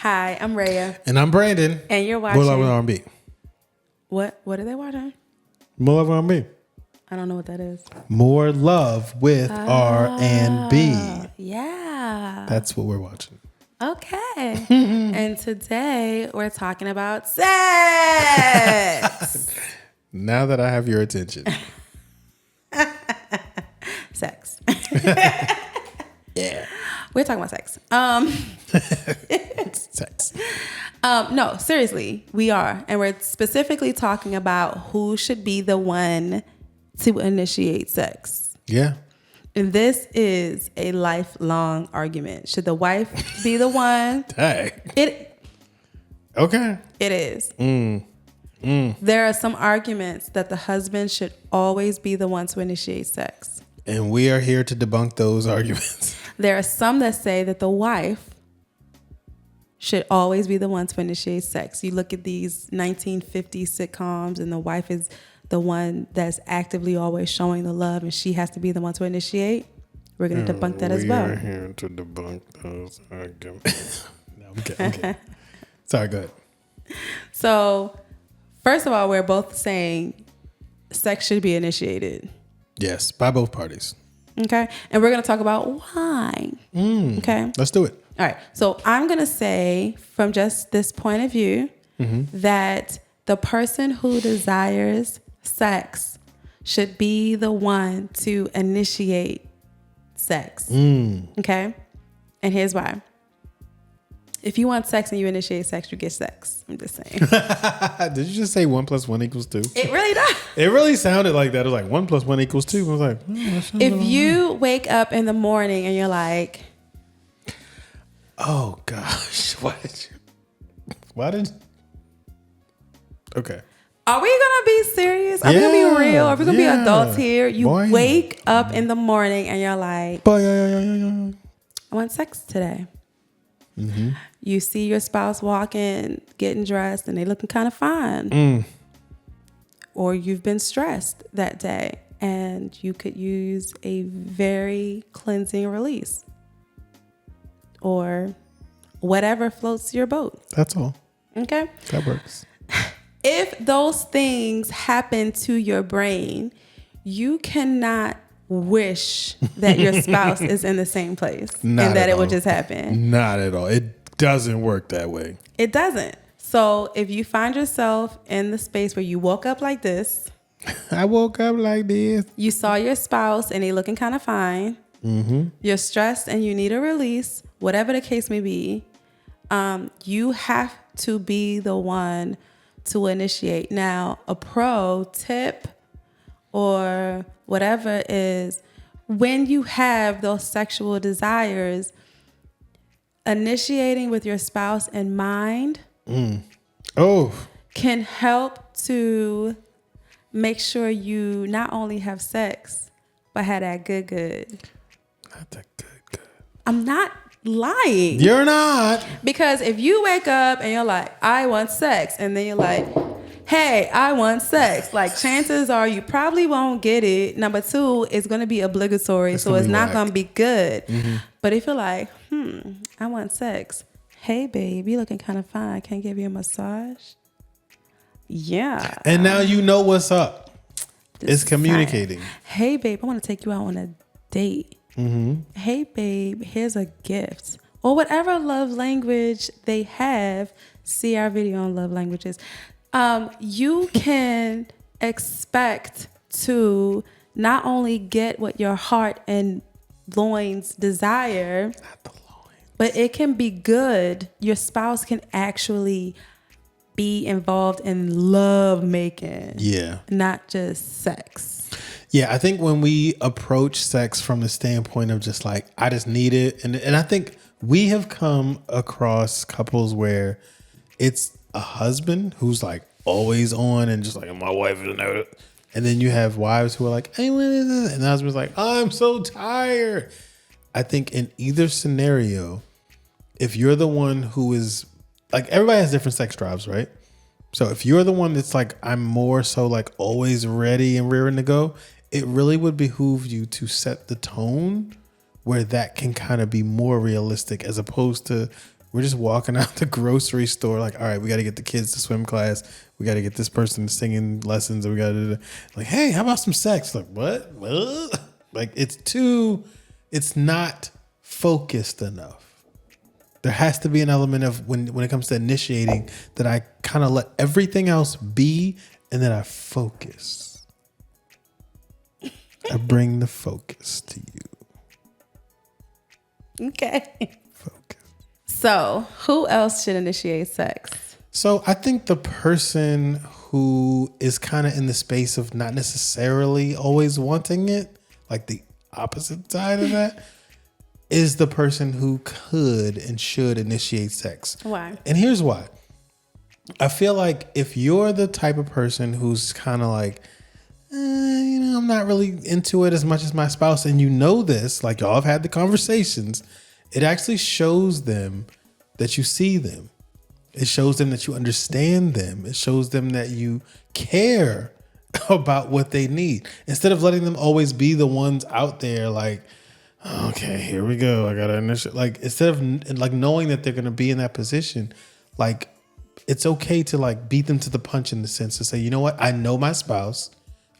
Hi, I'm Raya. And I'm Brandon. And you're watching... More Love and R&B. What are they watching? More Love and R&B. I don't know what that is. More Love with R&B. Yeah. That's what we're watching. Okay. And today we're talking about sex. Now that I have your attention. Sex. Yeah. We're talking about sex. Sex. No, seriously, we are. And we're specifically talking about who should be the one to initiate sex. Yeah. And this is a lifelong argument. Should the wife be the one? Dang. Okay. It is. There are some arguments that the husband should always be the one to initiate sex. And we are here to debunk those arguments. There are some that say that the wife should always be the one to initiate sex. You look at these 1950s sitcoms and the wife is the one that's actively always showing the love and she has to be the one to initiate. We're going to debunk that as well. We are here to debunk those arguments. No, okay. Sorry, go ahead. So, first of all, we're both saying sex should be initiated. Yes, by both parties. Okay. And we're going to talk about why. Okay. Let's do it. All right. So I'm going to say from just this point of view that the person who desires sex should be the one to initiate sex. Okay. And here's why. If you want sex and you initiate sex, you get sex. I'm just saying. Did you just say 1 + 1 = 2? It really does. It really sounded like that. It was like 1 + 1 = 2. I was like, if you wake up in the morning and you're like, oh gosh, okay. are we gonna be serious? Are we gonna be real? Are we gonna be adults here? You wake up in the morning and you're like, I want sex today. You see your spouse walking, getting dressed, and they looking kind of fine. Or you've been stressed that day and you could use a very cleansing release. Or whatever floats your boat. That's all. Okay? That works. If those things happen to your brain, you cannot wish that your spouse is in the same place and that it will just happen. Not at all. It doesn't work that way. It doesn't. So if you find yourself in the space where you woke up like this. I woke up like this. You saw your spouse and they looking kind of fine. You're stressed and you need a release. Whatever the case may be, you have to be the one to initiate. Now, a pro tip or whatever is when you have those sexual desires, initiating with your spouse in mind can help to make sure you not only have sex, but have that good. Not that good. I'm not lying. You're not. Because if you wake up and you're like, I want sex, and then you're like, hey, I want sex, like chances are you probably won't get it. Number two, it's going to be obligatory, so it's not going to be good. But if you're like, I want sex. Hey, babe, you looking kind of fine. Can I give you a massage? Yeah. And now you know what's up. It's communicating. Hey, babe, I want to take you out on a date. Hey, babe, here's a gift. Or whatever love language they have. See our video on love languages. You can expect to not only get what your heart and loins desire, Not the loins. but it can be good. Your spouse can actually be involved in love making. Yeah. Not just sex. Yeah, I think when we approach sex from the standpoint of just like, I just need it. And I think we have come across couples where it's a husband who's like always on and just like, my wife is there. And then you have wives who are like, hey, what is this? And the husband's like, I'm so tired. I think in either scenario, if you're the one who is like, everybody has different sex drives, right? So if you're the one that's like, I'm more so like always ready and rearing to go, it really would behoove you to set the tone where that can kind of be more realistic as opposed to We're just walking out the grocery store like, all right, we got to get the kids to swim class. We got to get this person to singing lessons. And we got to like, hey, how about some sex? Like, what? Like, it's not focused enough. There has to be an element of when it comes to initiating that I kind of let everything else be and then I focus. I bring the focus to you. Okay. Focus. So, who else should initiate sex? So, I think the person who is kind of in the space of not necessarily always wanting it, like the opposite side of that, is the person who could and should initiate sex. Why? And here's why. I feel like if you're the type of person who's kind of like, I'm not really into it as much as my spouse, and you know this, like y'all have had the conversations, it actually shows them that you see them. It shows them that you understand them. It shows them that you care about what they need. Instead of letting them always be the ones out there like, okay, here we go. I gotta initiate. Like, instead of like knowing that they're gonna be in that position, like it's okay to like beat them to the punch in the sense to say, you know what? I know my spouse.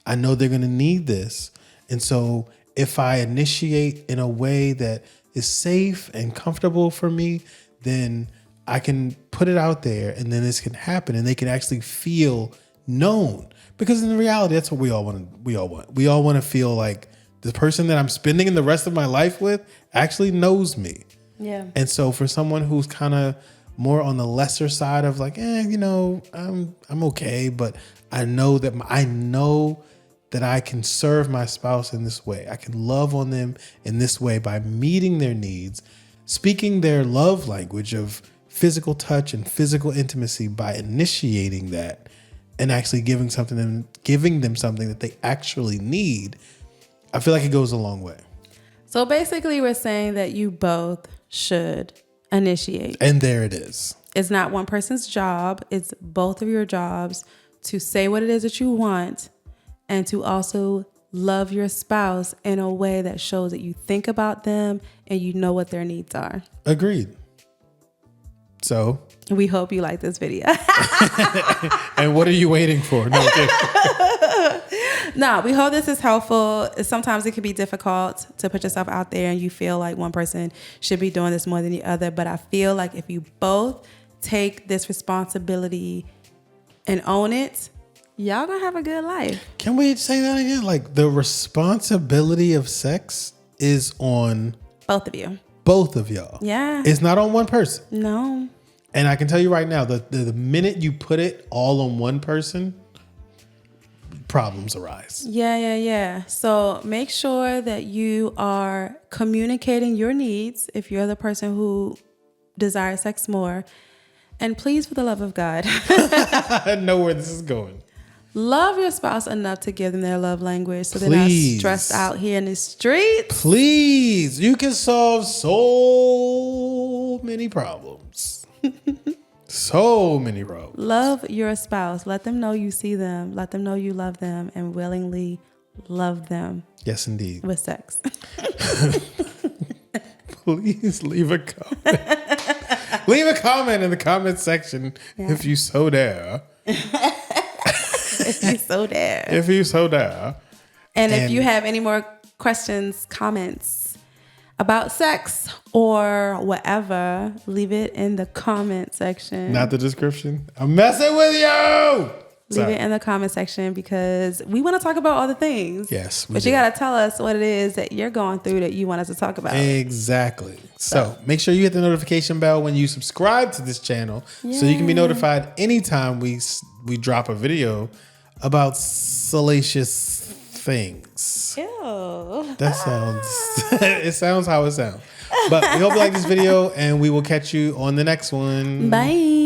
I know they're gonna need this, and so if I initiate in a way that is safe and comfortable for me, then I can put it out there, and then this can happen, and they can actually feel known. Because in reality, that's what we all want. We all want to feel like the person that I'm spending the rest of my life with actually knows me. Yeah. And so for someone who's kind of more on the lesser side of like, I'm okay, but I know that I can serve my spouse in this way. I can love on them in this way by meeting their needs, speaking their love language of physical touch and physical intimacy by initiating that and actually giving them something that they actually need. I feel like it goes a long way. So basically we're saying that you both should initiate. And there it is. It's not one person's job. It's both of your jobs to say what it is that you want and to also love your spouse in a way that shows that you think about them and you know what their needs are. Agreed. So we hope you like this video. And what are you waiting for? No, No, we hope this is helpful. Sometimes it can be difficult to put yourself out there and you feel like one person should be doing this more than the other. But I feel like if you both take this responsibility and own it, y'all gonna have a good life. Can we say that again? Like the responsibility of sex is on both of you. Both of y'all. Yeah. It's not on one person. No. And I can tell you right now, the minute you put it all on one person, problems arise. Yeah. So make sure that you are communicating your needs if you're the person who desires sex more. And please, for the love of God, I know where this is going. Love your spouse enough to give them their love language so they're not stressed out here in the streets. Please. You can solve so many problems. So many problems. Love your spouse. Let them know you see them. Let them know you love them and willingly love them. Yes, indeed. With sex. Please leave a comment. Leave a comment in the comment section if you so dare. If you so dare. If you so dare. And if you have any more questions, comments about sex or whatever, leave it in the comment section. Not the description. I'm messing with you. Leave it in the comment section because we want to talk about all the things. Yes. But you got to tell us what it is that you're going through that you want us to talk about. Exactly. So make sure you hit the notification bell when you subscribe to this channel so you can be notified anytime we drop a video about salacious things. Ew. That sounds, it sounds how it sounds. But we hope you like this video and we will catch you on the next one. Bye.